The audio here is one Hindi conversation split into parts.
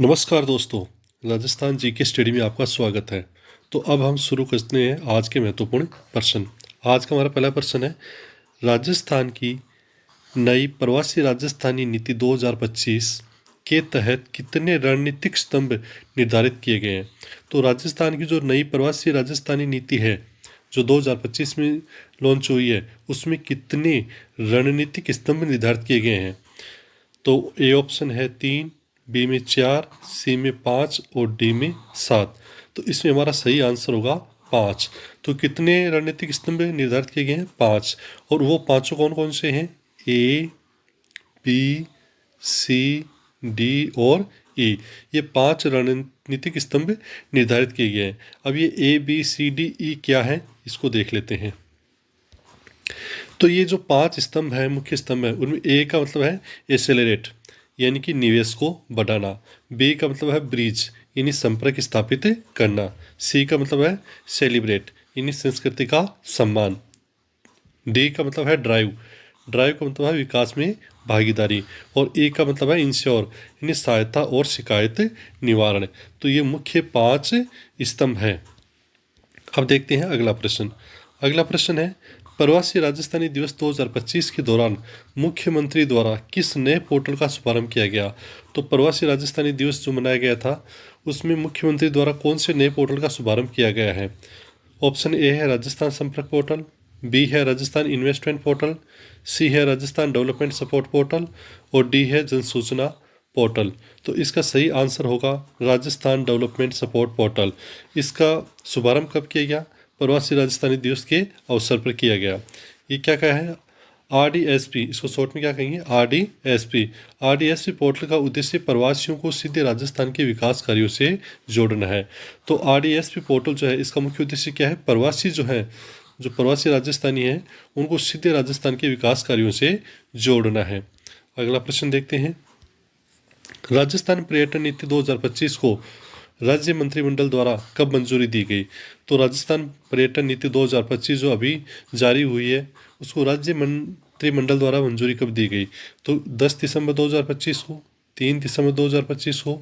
नमस्कार दोस्तों, राजस्थान जीके स्टडी में आपका स्वागत है। तो अब हम शुरू करते हैं आज के महत्वपूर्ण प्रश्न। आज का हमारा पहला प्रश्न है, राजस्थान की नई प्रवासी राजस्थानी नीति 2025 के तहत कितने रणनीतिक स्तंभ निर्धारित किए गए हैं। तो राजस्थान की जो नई प्रवासी राजस्थानी नीति है जो 2025 में लॉन्च हुई है, उसमें कितने रणनीतिक स्तंभ निर्धारित किए गए हैं। तो ए ऑप्शन है 3, बी में 4, सी में 5 और डी में 7। तो इसमें हमारा सही आंसर होगा 5। तो कितने रणनीतिक स्तंभ निर्धारित किए गए हैं? 5। और वो पांचों कौन कौन से हैं? ए, बी, सी, डी और ई। ये 5 रणनीतिक स्तंभ निर्धारित किए गए हैं। अब ये ए, बी, सी, डी, ई क्या है, इसको देख लेते हैं। तो ये जो 5 स्तंभ है, मुख्य स्तंभ है, उनमें ए का मतलब है एसेलरेट यानी कि निवेश को बढ़ाना। बी का मतलब है ब्रिज यानी संपर्क स्थापित करना। सी का मतलब है सेलिब्रेट यानी संस्कृति का सम्मान। डी का मतलब है ड्राइव, ड्राइव का मतलब है विकास में भागीदारी। और ए का मतलब है इंश्योर यानी सहायता और शिकायत निवारण। तो ये मुख्य 5 स्तंभ हैं। अब देखते हैं अगला प्रश्न। अगला प्रश्न है, प्रवासी राजस्थानी दिवस 2025 के दौरान मुख्यमंत्री द्वारा किस नए पोर्टल का शुभारंभ किया गया। तो प्रवासी राजस्थानी दिवस जो मनाया गया था, उसमें मुख्यमंत्री द्वारा कौन से नए पोर्टल का शुभारंभ किया गया है। ऑप्शन ए है राजस्थान संपर्क पोर्टल, बी है राजस्थान इन्वेस्टमेंट पोर्टल, सी है राजस्थान डेवलपमेंट सपोर्ट पोर्टल और डी है जन सूचना पोर्टल। तो इसका सही आंसर होगा राजस्थान डेवलपमेंट सपोर्ट पोर्टल। इसका शुभारंभ कब किया गया? प्रवासी राजस्थानी दिवस के अवसर पर किया गया। ये क्या है? RDSP, इसको शॉर्ट में क्या कहेंगे? RDSP। RDSP पोर्टल का उद्देश्य प्रवासियों को सीधे राजस्थान के विकास कार्यों से जोड़ना है। तो RDSP पोर्टल जो है, इसका मुख्य उद्देश्य क्या है? प्रवासी जो है, जो प्रवासी राजस्थानी हैं, उनको सीधे राजस्थान के विकास कार्यों से जोड़ना है। अगला प्रश्न देखते हैं। राजस्थान पर्यटन नीति 2025 को राज्य मंत्रिमंडल द्वारा कब मंजूरी दी गई। तो राजस्थान पर्यटन नीति 2025 जो अभी जारी हुई है, उसको राज्य मंत्रिमंडल द्वारा मंजूरी कब दी गई। तो 10 दिसंबर 2025 को, 3 दिसंबर 2025 को,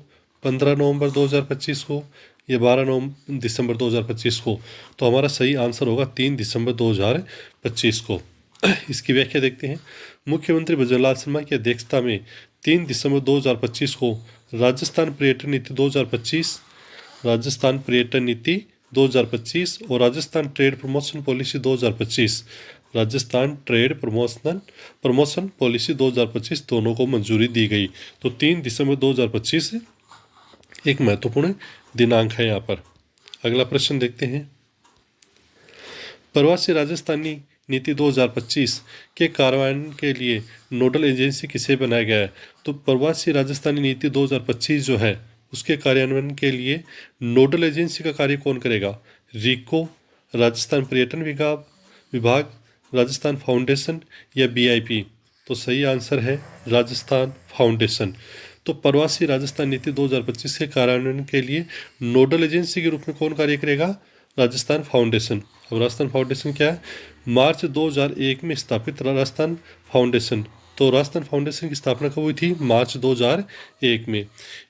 15 नवंबर 2025 को या 12 दिसंबर 2025 को। तो हमारा सही आंसर होगा 3 दिसंबर 2025 को। इसकी व्याख्या देखते हैं। मुख्यमंत्री भजनलाल शर्मा की अध्यक्षता में 3 दिसंबर 2025 को राजस्थान पर्यटन नीति 2025, राजस्थान पर्यटन नीति 2025 और Rajasthan trade promotion policy 2025, Rajasthan trade promotion policy 2025 दोनों को मंजूरी दी गई। तो 3 दिसंबर 2025 एक महत्वपूर्ण दिनांक है यहाँ पर। अगला प्रश्न देखते हैं। प्रवासी राजस्थानी नीति 2025 के कार्यान्वयन के लिए नोडल एजेंसी किसे बनाया गया है। तो प्रवासी राजस्थानी नीति 2025 जो है, उसके कार्यान्वयन के लिए नोडल एजेंसी का कार्य कौन करेगा? रिको, राजस्थान पर्यटन विभाग, राजस्थान फाउंडेशन या BIP। तो सही आंसर है राजस्थान फाउंडेशन। तो प्रवासी राजस्थान नीति 2025 के कार्यान्वयन के लिए नोडल एजेंसी के रूप में कौन कार्य करेगा? राजस्थान फाउंडेशन। अब राजस्थान फाउंडेशन क्या है? मार्च 2001 में स्थापित राजस्थान फाउंडेशन। तो राजस्थान फाउंडेशन की स्थापना कब हुई थी? मार्च 2001 में।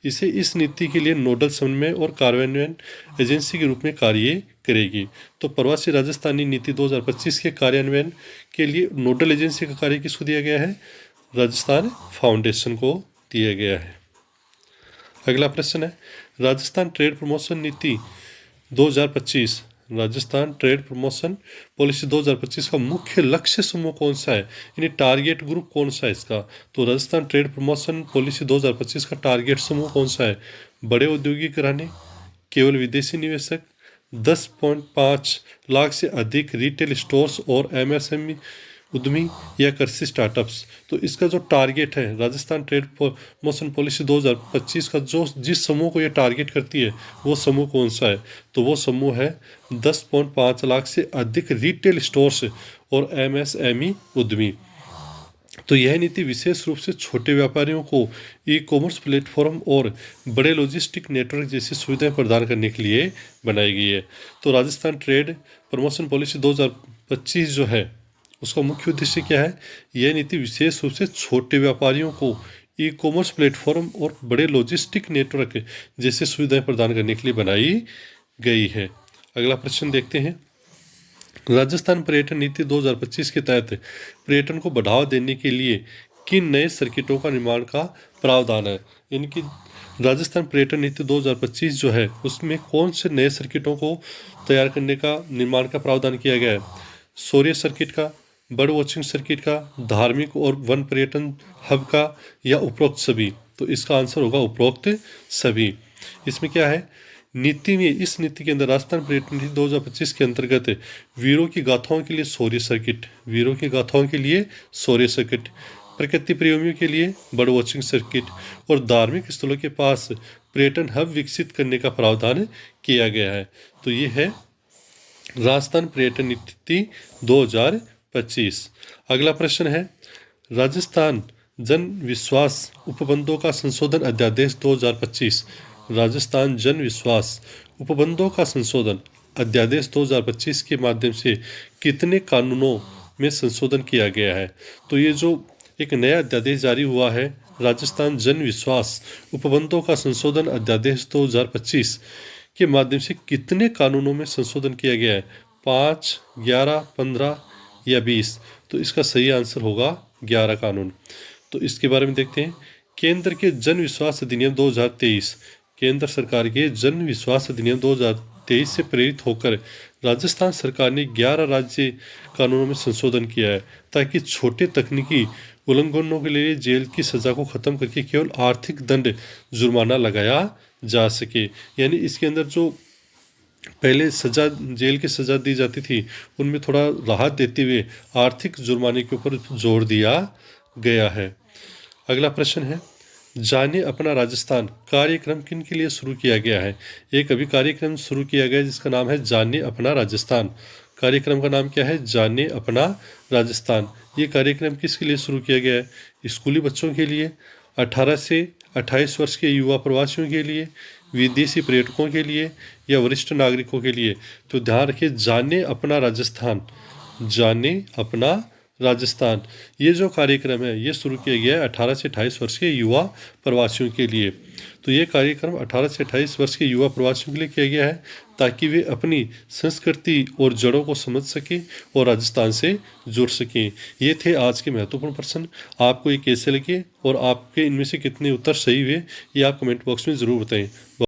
इसे इस नीति के लिए नोडल समन्वय और कार्यान्वयन एजेंसी के रूप में कार्य करेगी। तो प्रवासी राजस्थानी नीति 2025 के कार्यान्वयन के लिए नोडल एजेंसी का कार्य किसको दिया गया है? राजस्थान फाउंडेशन को दिया गया है। अगला प्रश्न है, राजस्थान ट्रेड प्रमोशन नीति 2025, राजस्थान ट्रेड प्रमोशन पॉलिसी 2025 का मुख्य लक्ष्य समूह कौन सा है, यानी टारगेट ग्रुप कौन सा है इसका। तो राजस्थान ट्रेड प्रमोशन पॉलिसी 2025 का टारगेट समूह कौन सा है? बड़े औद्योगिक घराने, केवल विदेशी निवेशक, 10.5 लाख से अधिक रिटेल स्टोर्स और MSME उद्यमी या कृषि स्टार्टअप्स। तो इसका जो टारगेट है, राजस्थान ट्रेड प्रमोशन पॉलिसी 2025 का जो जिस समूह को ये टारगेट करती है, वो समूह कौन सा है? तो वो समूह है 10.5 लाख से अधिक रिटेल स्टोर्स और MSME उद्यमी। तो यह नीति विशेष रूप से छोटे व्यापारियों को ई-कॉमर्स प्लेटफॉर्म और बड़े लॉजिस्टिक नेटवर्क जैसी सुविधाएं प्रदान करने के लिए बनाई गई है। तो राजस्थान ट्रेड प्रमोशन पॉलिसी 2025 जो है, उसका मुख्य उद्देश्य क्या है? यह नीति विशेष रूप से छोटे व्यापारियों को ई कॉमर्स प्लेटफॉर्म और बड़े लॉजिस्टिक नेटवर्क जैसे सुविधाएं प्रदान करने के लिए बनाई गई है। अगला प्रश्न देखते हैं। राजस्थान पर्यटन नीति 2025 के तहत पर्यटन को बढ़ावा देने के लिए किन नए सर्किटों का निर्माण का प्रावधान है? इनकी राजस्थान पर्यटन नीति 2025 जो है उसमें कौन से नए सर्किटों को तैयार करने का निर्माण का प्रावधान किया गया है? सौर्य सर्किट का, बर्ड वॉचिंग सर्किट का, धार्मिक और वन पर्यटन हब का, या उपरोक्त सभी? तो इसका आंसर होगा उपरोक्त सभी। इसमें क्या है, नीति में, इस नीति के अंदर राजस्थान पर्यटन नीति 2025 के अंतर्गत वीरों की गाथाओं के लिए सौर्य सर्किट, वीरों की गाथाओं के लिए सौर्य सर्किट, प्रकृति प्रेमियों के लिए बर्ड वॉचिंग सर्किट और धार्मिक स्थलों के पास पर्यटन हब विकसित करने का प्रावधान किया गया है। तो ये है राजस्थान पर्यटन नीति 2025। अगला प्रश्न है, राजस्थान जन विश्वास उपबंधों का संशोधन अध्यादेश 2025। राजस्थान जन विश्वास उपबंधों का संशोधन अध्यादेश 2025 के माध्यम से कितने कानूनों में संशोधन किया गया है? तो ये जो एक नया अध्यादेश जारी हुआ है, राजस्थान जन विश्वास उपबंधों का संशोधन अध्यादेश 2025 के माध्यम से कितने कानूनों में संशोधन किया गया है? 5, 11, 15 या 20? तो इसका सही आंसर होगा 11 कानून। तो इसके बारे में देखते हैं। केंद्र के जन विश्वास अधिनियम 2023, केंद्र सरकार के जन विश्वास अधिनियम 2023 से प्रेरित होकर राजस्थान सरकार ने 11 राज्य कानूनों में संशोधन किया है ताकि छोटे तकनीकी उल्लंघनों के लिए जेल की सज़ा को ख़त्म करके केवल आर्थिक दंड जुर्माना लगाया जा सके। यानी इसके अंदर जो पहले सज़ा, जेल की सज़ा दी जाती थी, उनमें थोड़ा राहत देते हुए आर्थिक जुर्माने के ऊपर जोर दिया गया है। अगला प्रश्न है, जाने अपना राजस्थान कार्यक्रम किन के लिए शुरू किया गया है? एक अभी कार्यक्रम शुरू किया गया है जिसका नाम है जाने अपना राजस्थान। कार्यक्रम का नाम क्या है? जाने अपना राजस्थान। ये कार्यक्रम किसके लिए शुरू किया गया है? स्कूली बच्चों के लिए, 18 से 28 वर्ष के युवा प्रवासियों के लिए, विदेशी पर्यटकों के लिए, या वरिष्ठ नागरिकों के लिए? तो ध्यान रखिए, जाने अपना राजस्थान, जाने अपना राजस्थान। ये जो कार्यक्रम है ये शुरू किया गया है 18 से 28 वर्ष के युवा प्रवासियों के लिए। तो ये कार्यक्रम 18 से 28 वर्ष के युवा प्रवासियों के लिए किया गया है ताकि वे अपनी संस्कृति और जड़ों को समझ सकें और राजस्थान से जुड़ सकें। ये थे आज के महत्वपूर्ण प्रश्न। आपको ये कैसे लगे और आपके इनमें से कितने उत्तर सही हुए, ये आप कमेंट बॉक्स में ज़रूर बताएं।